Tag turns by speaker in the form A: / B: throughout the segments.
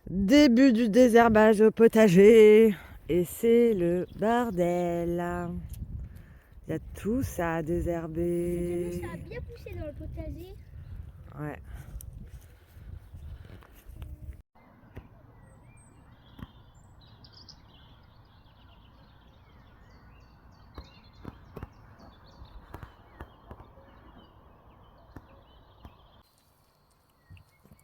A: Début du désherbage au potager. Et c'est le bordel. Il y a tout ça à désherber.
B: Ça a bien poussé dans le potager.
A: Ouais.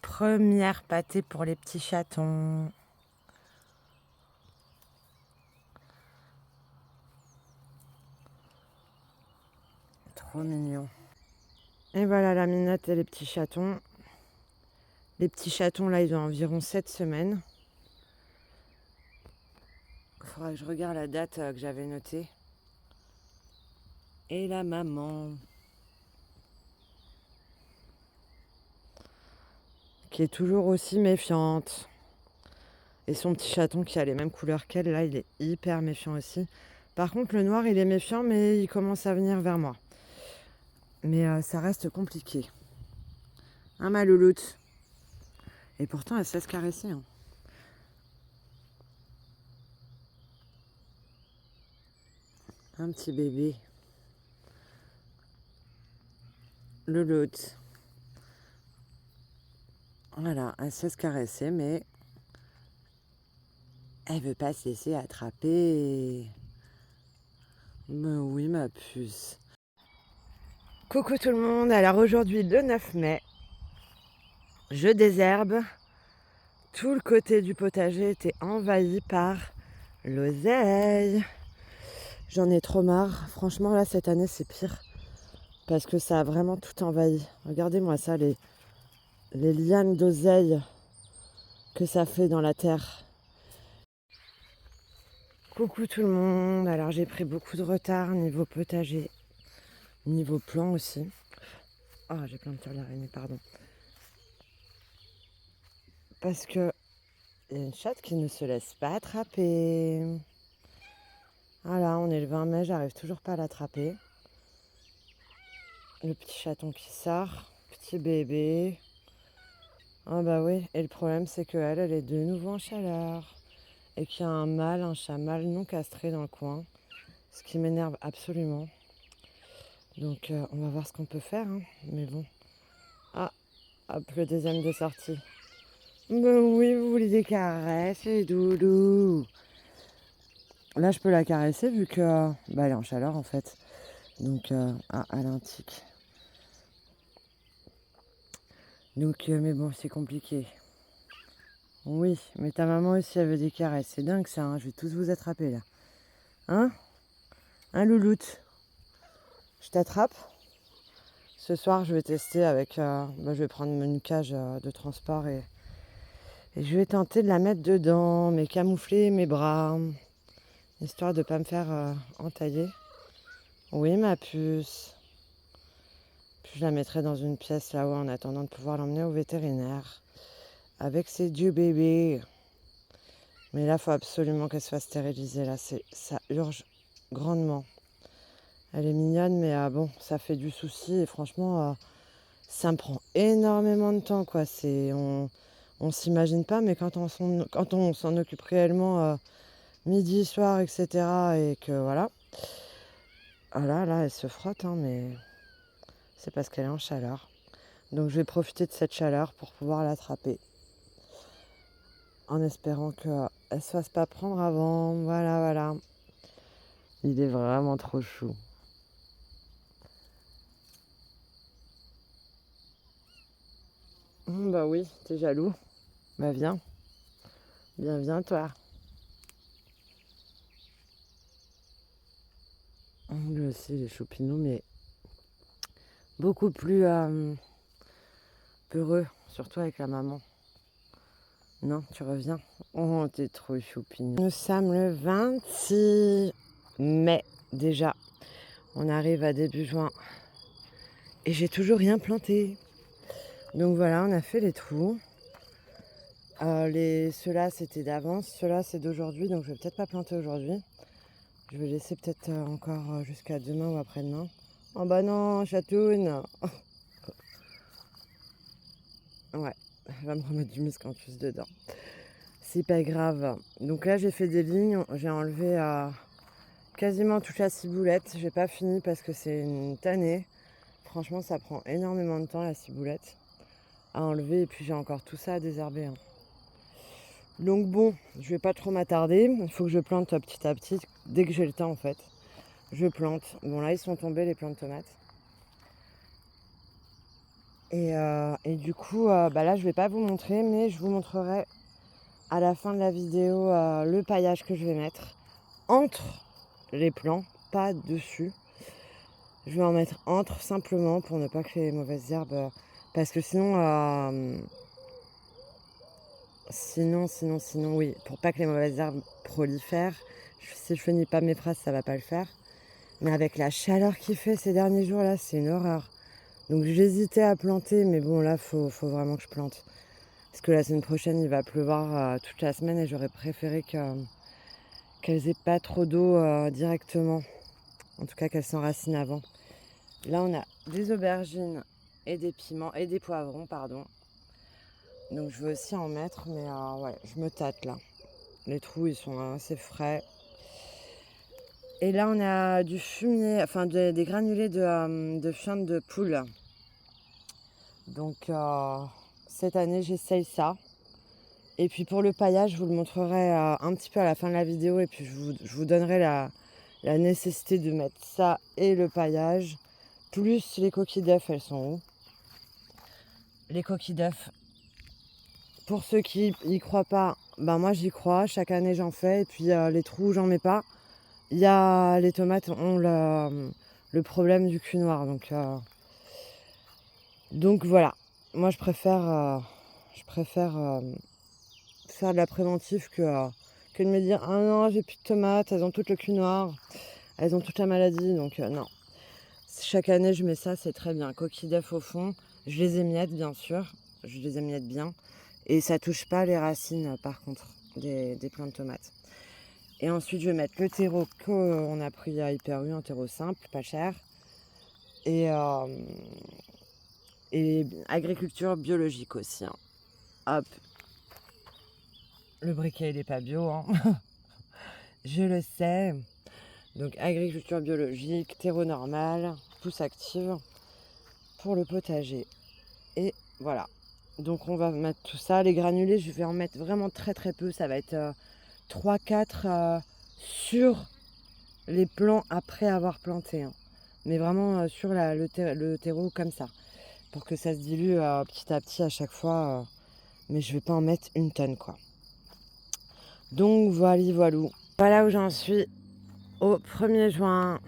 A: Première pâtée pour les petits chatons. Trop mignon. Et voilà la minette et les petits chatons. Les petits chatons là, ils ont environ 7 semaines. Il faudra que je regarde la date que j'avais notée. Et la maman, qui est toujours aussi méfiante. Et son petit chaton qui a les mêmes couleurs qu'elle, là, il est hyper méfiant aussi. Par contre, le noir, il est méfiant, mais il commence à venir vers moi. Mais ça reste compliqué. Hein, ma louloute? Et pourtant, elle se laisse caresser. Hein. Un petit bébé. Louloute. Voilà, elle se laisse caresser, mais elle veut pas se laisser attraper. Mais oui, ma puce. Coucou tout le monde, alors aujourd'hui le 9 mai, je désherbe. Tout le côté du potager était envahi par l'oseille. J'en ai trop marre. Franchement, là, cette année, c'est pire. Parce que ça a vraiment tout envahi. Regardez-moi ça, les lianes d'oseille que ça fait dans la terre. Coucou tout le monde. Alors, j'ai pris beaucoup de retard niveau potager, niveau plan aussi. Oh, j'ai plein de tirs d'araignée, pardon. Parce que il y a une chatte qui ne se laisse pas attraper. Voilà, on est le 20 mai, j'arrive toujours pas à l'attraper. Le petit chaton qui sort, petit bébé. Ah bah oui, et le problème c'est qu'elle, elle est de nouveau en chaleur. Et qu'il y a un chat mâle non castré dans le coin. Ce qui m'énerve absolument. Donc on va voir ce qu'on peut faire. Hein. Mais bon. Ah, hop, le deuxième de sortie. Bah oui, vous voulez des caresses, les doudous. Là, je peux la caresser vu que bah, elle est en chaleur en fait. Donc, elle a un tic. Donc, mais bon, c'est compliqué. Oui, mais ta maman aussi, elle veut des caresses. C'est dingue ça, hein. Je vais tous vous attraper là. Hein? Hein, louloute? Je t'attrape? Ce soir, je vais tester avec... je vais prendre une cage de transport et je vais tenter de la mettre dedans, mais camoufler mes bras, histoire de ne pas me faire entailler. Oui, ma puce. Puis je la mettrai dans une pièce là-haut en attendant de pouvoir l'emmener au vétérinaire. Avec ses deux bébés. Mais là, il faut absolument qu'elle se fasse stériliser. Là, ça urge grandement. Elle est mignonne, mais bon, ça fait du souci. Et franchement, ça me prend énormément de temps, quoi. On s'imagine pas, mais quand on s'en occupe réellement midi, soir, etc. Et que voilà. Voilà, là, elle se frotte, hein, mais c'est parce qu'elle est en chaleur. Donc je vais profiter de cette chaleur pour pouvoir l'attraper. En espérant qu'elle ne se fasse pas prendre avant. Voilà, voilà. Il est vraiment trop chou. Bah oui, t'es jaloux. Bah viens. Viens toi. Lui aussi, les choupinous, mais beaucoup plus peureux, surtout avec la maman. Non, tu reviens. Oh, t'es trop choupinou. Nous sommes le 26 mai déjà. On arrive à début juin. Et j'ai toujours rien planté. Donc voilà, on a fait les trous. Ceux-là, c'était d'avance. Ceux-là, c'est d'aujourd'hui. Donc je vais peut-être pas planter aujourd'hui. Je vais laisser peut-être encore jusqu'à demain ou après-demain. Oh bah non, chatoune. Ouais, elle va me remettre du musc en plus dedans. c'est pas grave. Donc là, j'ai fait des lignes. J'ai enlevé quasiment toute la ciboulette. J'ai pas fini parce que c'est une tannée. Franchement, ça prend énormément de temps, la ciboulette, à enlever. Et puis, j'ai encore tout ça à désherber, hein. Donc bon, je vais pas trop m'attarder. Il faut que je plante petit à petit. Dès que j'ai le temps, en fait, je plante. Bon, là, ils sont tombés, les plants de tomates. Et du coup, là, je vais pas vous montrer, mais je vous montrerai à la fin de la vidéo le paillage que je vais mettre entre les plants, pas dessus. Je vais en mettre entre simplement pour ne pas que les mauvaises herbes, parce que sinon, oui, pour pas que les mauvaises herbes prolifèrent. Si je finis pas mes phrases, ça va pas le faire. Mais avec la chaleur qu'il fait ces derniers jours là, c'est une horreur. Donc j'hésitais à planter, mais bon là, faut vraiment que je plante. Parce que la semaine prochaine, il va pleuvoir toute la semaine et j'aurais préféré qu'elles aient pas trop d'eau directement. En tout cas, qu'elles s'enracinent avant. Là, on a des aubergines et des piments et des poivrons, pardon. Donc je vais aussi en mettre, mais ouais, je me tâte là. Les trous, ils sont assez frais. Et là, on a du fumier, enfin des granulés de fientes de poule. Donc cette année, j'essaye ça. Et puis pour le paillage, je vous le montrerai un petit peu à la fin de la vidéo. Et puis je vous donnerai la nécessité de mettre ça et le paillage. Plus les coquilles d'œufs, elles sont où? Les coquilles d'œufs, pour ceux qui y croient pas, ben moi j'y crois. Chaque année j'en fais. Et puis les trous, j'en mets pas. Les tomates ont le problème du cul noir. Donc voilà. Moi je préfère faire de la préventive que de me dire ah non, j'ai plus de tomates, elles ont toutes le cul noir, elles ont toute la maladie. Donc non. Chaque année je mets ça, c'est très bien. Coquilles d'œufs au fond, je les émiette bien sûr. Je les émiette bien. Et ça touche pas les racines par contre des plants de tomates. Et ensuite, je vais mettre le terreau qu'on a pris à Hyper U, un terreau simple, pas cher. Et agriculture biologique aussi, hein. Hop. Le briquet, il n'est pas bio, hein. Je le sais. Donc, agriculture biologique, terreau normal, pousse active pour le potager. Et voilà. Donc, on va mettre tout ça. Les granulés, je vais en mettre vraiment très très peu. Ça va être 3-4 sur les plants après avoir planté, hein. Mais vraiment sur le terreau comme ça, pour que ça se dilue petit à petit à chaque fois. Mais je vais pas en mettre une tonne, quoi. Donc voilou. Voilà où j'en suis au 1er juin.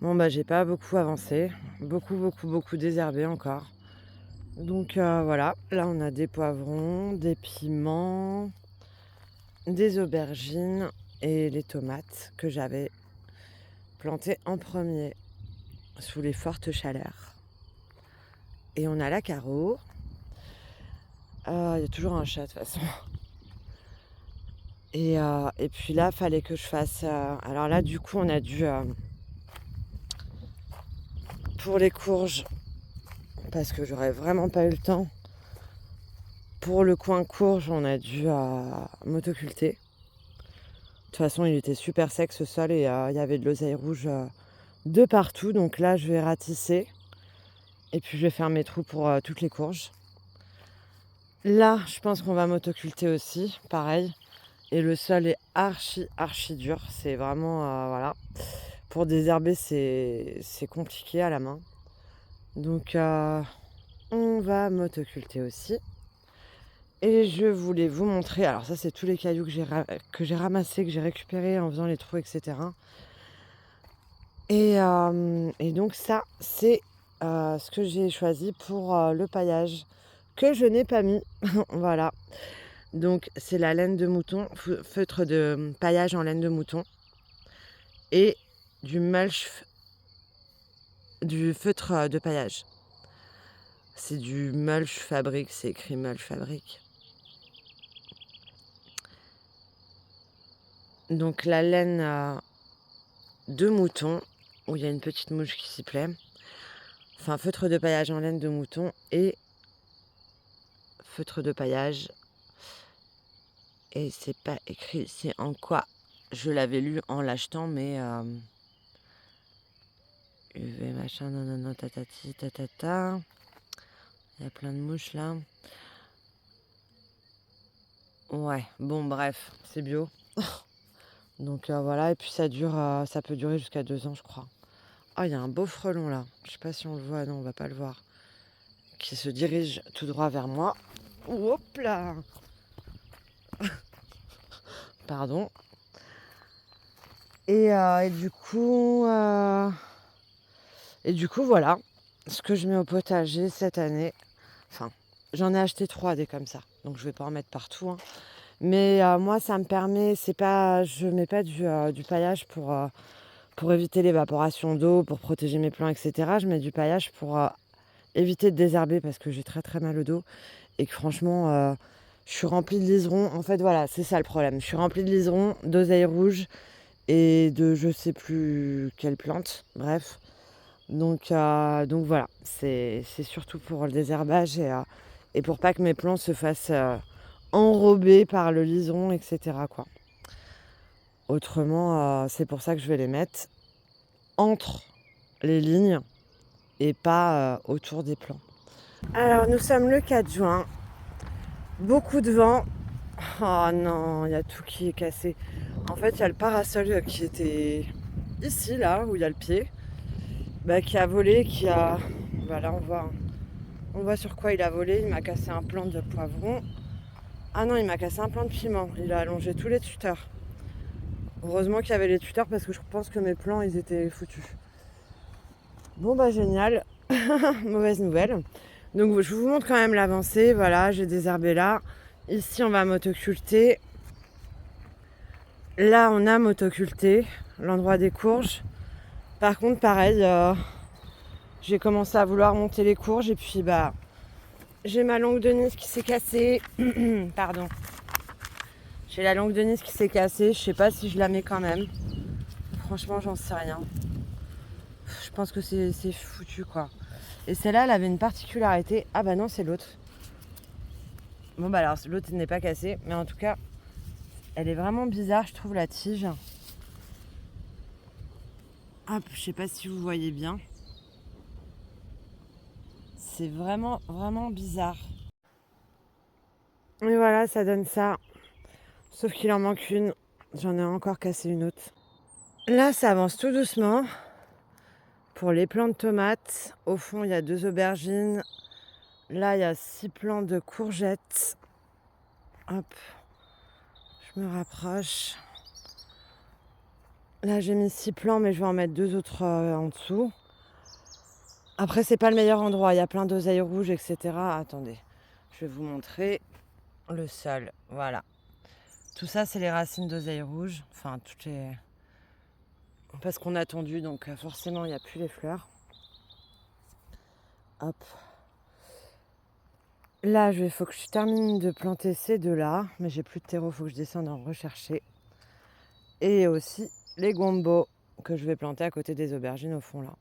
A: Bon bah j'ai pas beaucoup avancé, beaucoup désherbé encore. Donc voilà, là on a des poivrons, des piments, des aubergines et les tomates que j'avais plantées en premier sous les fortes chaleurs. Et on a la carreau. Il y a toujours un chat de toute façon. Et puis là, fallait que je fasse. Alors là, du coup, on a dû pour les courges, parce que j'aurais vraiment pas eu le temps. Pour le coin courge, on a dû motoculter. De toute façon, il était super sec ce sol et il y avait de l'oseille rouge de partout. Donc là, je vais ratisser et puis je vais faire mes trous pour toutes les courges. Là, je pense qu'on va motoculter aussi, pareil. Et le sol est archi dur. C'est vraiment, voilà. Pour désherber, c'est compliqué à la main. Donc, on va motoculter aussi. Et je voulais vous montrer. Alors ça, c'est tous les cailloux que j'ai ramassés, que j'ai récupérés en faisant les trous, etc. Et donc ça, c'est ce que j'ai choisi pour le paillage, que je n'ai pas mis. Voilà. Donc c'est la laine de mouton, feutre de paillage en laine de mouton et du feutre de paillage. C'est du mulch fabrique, c'est écrit mulch fabrique. Donc la laine de mouton, où il y a une petite mouche qui s'y plaît. Enfin, feutre de paillage en laine de mouton et feutre de paillage Et c'est pas écrit c'est en quoi. Je l'avais lu en l'achetant, mais UV machin, nanana, tatati, tatata. Il y a plein de mouches là. Ouais, bon, bref, c'est bio. Donc voilà, et puis ça peut durer jusqu'à 2 ans, je crois. Ah, il y a un beau frelon là. Je sais pas si on le voit, non, on va pas le voir. Qui se dirige tout droit vers moi. Hop là! Pardon. Et du coup, voilà ce que je mets au potager cette année. Enfin, j'en ai acheté 3 des comme ça, donc je vais pas en mettre partout, hein. Mais moi, ça me permet, je mets pas du paillage pour éviter l'évaporation d'eau, pour protéger mes plants, etc. Je mets du paillage pour éviter de désherber parce que j'ai très très mal au dos et que franchement, je suis remplie de liserons. En fait, voilà, c'est ça le problème. Je suis remplie de liserons, d'oseille rouge et de je sais plus quelle plante. Bref. Donc voilà, c'est surtout pour le désherbage et pour pas que mes plants se fassent enrober par le liseron, etc., quoi. Autrement, c'est pour ça que je vais les mettre entre les lignes et pas autour des plants. Alors, nous sommes le 4 juin. Beaucoup de vent. Oh non, il y a tout qui est cassé. En fait, il y a le parasol qui était ici, là, où il y a le pied, qui a volé, Voilà, on voit sur quoi il a volé. Il m'a cassé un plant de poivron. Ah non, il m'a cassé un plant de piment. Il a allongé tous les tuteurs. Heureusement qu'il y avait les tuteurs parce que je pense que mes plants, ils étaient foutus. Bon, génial. Mauvaise nouvelle. Donc, je vous montre quand même l'avancée. Voilà, j'ai désherbé là. Ici, on va motoculter. Là, on a motoculté l'endroit des courges. Par contre, pareil, j'ai commencé à vouloir monter les courges et puis j'ai ma langue de Nice qui s'est cassée. Pardon. J'ai la langue de Nice qui s'est cassée. Je sais pas si je la mets quand même. Franchement, j'en sais rien. Je pense que c'est foutu, quoi. Et celle-là, elle avait une particularité. Ah non, c'est l'autre. Bon, alors, l'autre n'est pas cassée. Mais en tout cas, elle est vraiment bizarre, je trouve, la tige. Hop, je sais pas si vous voyez bien. C'est vraiment, vraiment bizarre. Et voilà, ça donne ça. Sauf qu'il en manque une. J'en ai encore cassé une autre. Là, ça avance tout doucement. Pour les plants de tomates, au fond, il y a 2 aubergines. Là, il y a 6 plants de courgettes. Hop, je me rapproche. Là, j'ai mis 6 plants, mais je vais en mettre 2 autres en dessous. Après, c'est pas le meilleur endroit. Il y a plein d'oseilles rouges, etc. Attendez, je vais vous montrer le sol. Voilà. Tout ça, c'est les racines d'oseille rouge. Enfin, toutes les... Parce qu'on a tondu, donc forcément, il n'y a plus les fleurs. Hop. Là, il faut que je termine de planter ces 2-là. Mais j'ai plus de terreau, il faut que je descende en rechercher. Et aussi les gombos que je vais planter à côté des aubergines au fond, là.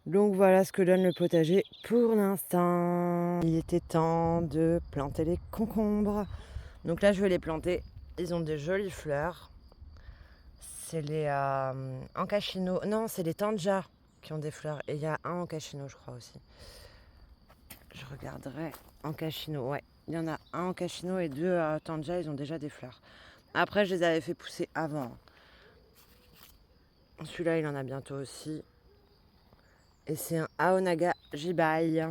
A: Donc voilà ce que donne le potager pour l'instant. Il était temps de planter les concombres. Donc là, je vais les planter. Ils ont des jolies fleurs. C'est les ancashino. Non, c'est les tanja qui ont des fleurs. Et il y a un ancashino, je crois aussi. Je regarderai. Ancashino, ouais. Il y en a un ancashino et 2 tanja, ils ont déjà des fleurs. Après, je les avais fait pousser avant. Celui-là, il en a bientôt aussi. Et c'est un Aonaga Jibai.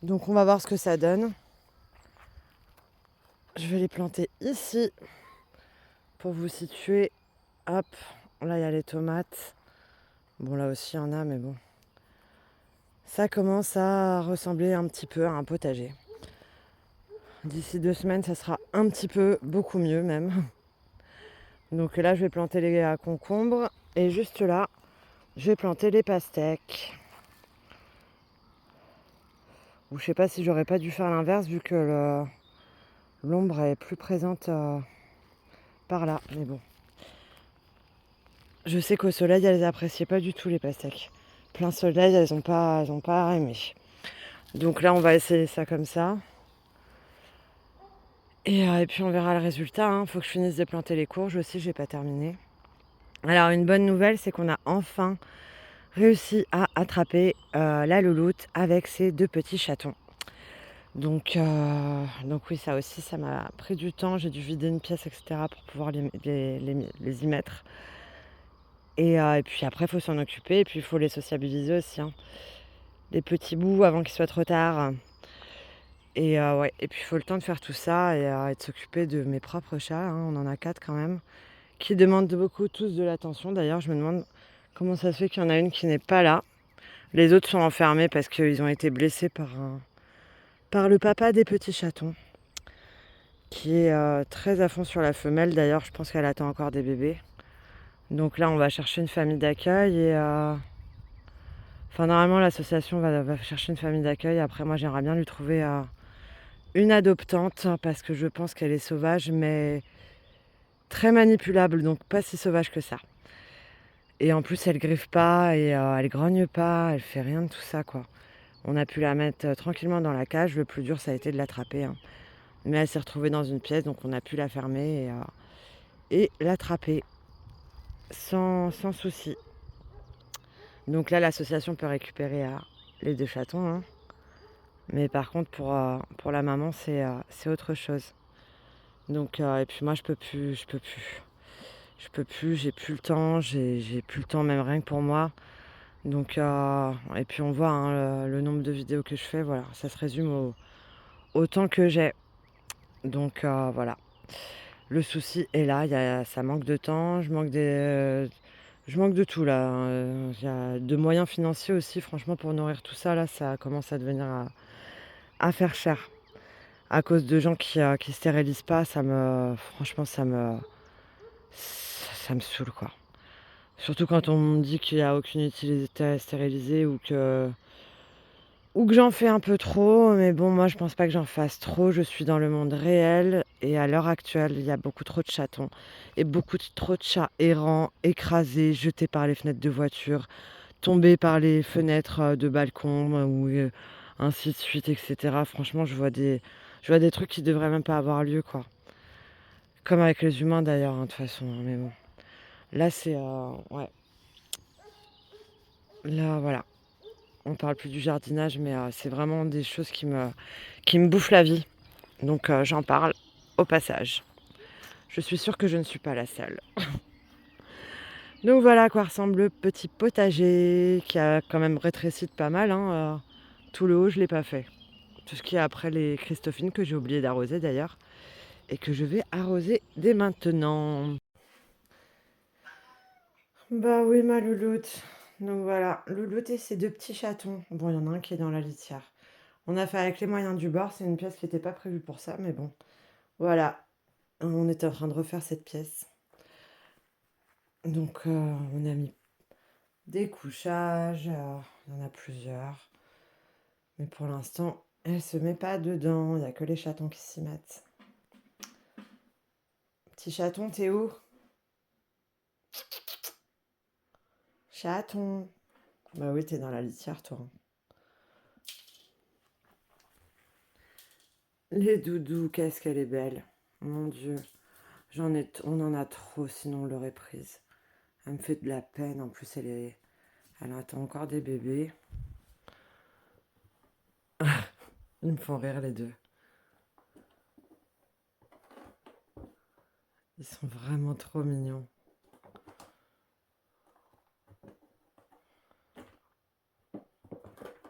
A: Donc on va voir ce que ça donne. Je vais les planter ici pour vous situer. Hop, là il y a les tomates. Bon, là aussi il y en a, mais bon. Ça commence à ressembler un petit peu à un potager. D'ici 2 semaines, ça sera un petit peu, beaucoup mieux même. Donc là, je vais planter les concombres. Et juste là, je vais planter les pastèques. Ou je sais pas si j'aurais pas dû faire l'inverse vu que l'ombre est plus présente par là. Mais bon. Je sais qu'au soleil, elles appréciaient pas du tout les pastèques. Plein soleil, elles ont pas aimé. Donc là, on va essayer ça comme ça. Et puis on verra le résultat, hein. Faut que je finisse de planter les courges aussi, j'ai pas terminé. Alors une bonne nouvelle, c'est qu'on a enfin réussi à attraper la louloute avec ses 2 petits chatons. Donc oui, ça aussi, ça m'a pris du temps. J'ai dû vider une pièce, etc., pour pouvoir les y mettre. Et puis après, il faut s'en occuper. Et puis, il faut les sociabiliser aussi, hein. Les petits bouts avant qu'il soit trop tard. Ouais. Et puis, il faut le temps de faire tout ça et de s'occuper de mes propres chats, hein. On en a 4 quand même, qui demandent beaucoup tous de l'attention. D'ailleurs, je me demande comment ça se fait qu'il y en a une qui n'est pas là. Les autres sont enfermés parce qu'ils ont été blessés par le papa des petits chatons, qui est très à fond sur la femelle. D'ailleurs, je pense qu'elle attend encore des bébés. Donc là, on va chercher une famille d'accueil enfin, normalement, l'association va chercher une famille d'accueil. Après, moi, j'aimerais bien lui trouver une adoptante, hein, parce que je pense qu'elle est sauvage, mais très manipulable, donc pas si sauvage que ça. Et en plus, elle griffe pas et elle grogne pas, elle fait rien de tout ça, quoi. On a pu la mettre tranquillement dans la cage. Le plus dur, ça a été de l'attraper, hein. Mais elle s'est retrouvée dans une pièce, donc on a pu la fermer et l'attraper sans souci. Donc là, l'association peut récupérer les 2 chatons, hein. Mais par contre, pour la maman, c'est autre chose. Et puis moi, j'ai plus le temps, j'ai plus le temps, même rien que pour moi. Et puis on voit, hein, le nombre de vidéos que je fais, voilà, ça se résume au temps que j'ai. Voilà. Le souci est là, ça manque de temps, je manque de tout là, hein. Il y a de moyens financiers aussi, franchement, pour nourrir tout ça, là, ça commence à devenir à faire cher. À cause de gens qui stérilisent pas, franchement, ça me saoule, quoi. Surtout quand on me dit qu'il n'y a aucune utilité à stériliser ou que j'en fais un peu trop. Mais bon, moi, je pense pas que j'en fasse trop. Je suis dans le monde réel et à l'heure actuelle, il y a beaucoup trop de chatons et trop de chats errants, écrasés, jetés par les fenêtres de voitures, tombés par les fenêtres de balcon ou ainsi de suite, etc. Franchement, je vois des trucs qui devraient même pas avoir lieu, quoi. Comme avec les humains d'ailleurs, hein, de toute façon, hein. Mais bon, là, ouais. Là, voilà. On parle plus du jardinage, mais c'est vraiment des choses qui me bouffent la vie. J'en parle au passage. Je suis sûre que je ne suis pas la seule. Donc voilà à quoi ressemble le petit potager qui a quand même rétréci de pas mal, hein. Tout le haut, je ne l'ai pas fait. Tout ce qui est après les Christophines, que j'ai oublié d'arroser d'ailleurs, et que je vais arroser dès maintenant. Bah oui, ma louloute. Donc voilà, louloute et ses 2 petits chatons. Bon, il y en a un qui est dans la litière. On a fait avec les moyens du bord, c'est une pièce qui n'était pas prévue pour ça, mais bon. Voilà, on était en train de refaire cette pièce. On a mis des couchages, il y en a plusieurs. Mais pour l'instant, elle se met pas dedans, il n'y a que les chatons qui s'y mettent. Petit chaton, t'es où? Chaton. Bah oui, t'es dans la litière, toi. Les doudous, qu'est-ce qu'elle est belle. Mon Dieu. On en a trop, sinon on l'aurait prise. Elle me fait de la peine. En plus, elle attend encore des bébés. Ils me font rire les deux. Ils sont vraiment trop mignons.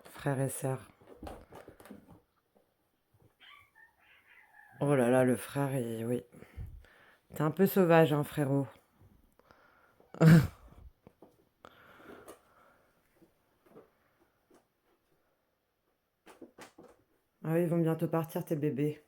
A: Frères et sœurs. Oh là là, le frère, oui. T'es un peu sauvage, hein, frérot. Ah oui, ils vont bientôt partir, tes bébés.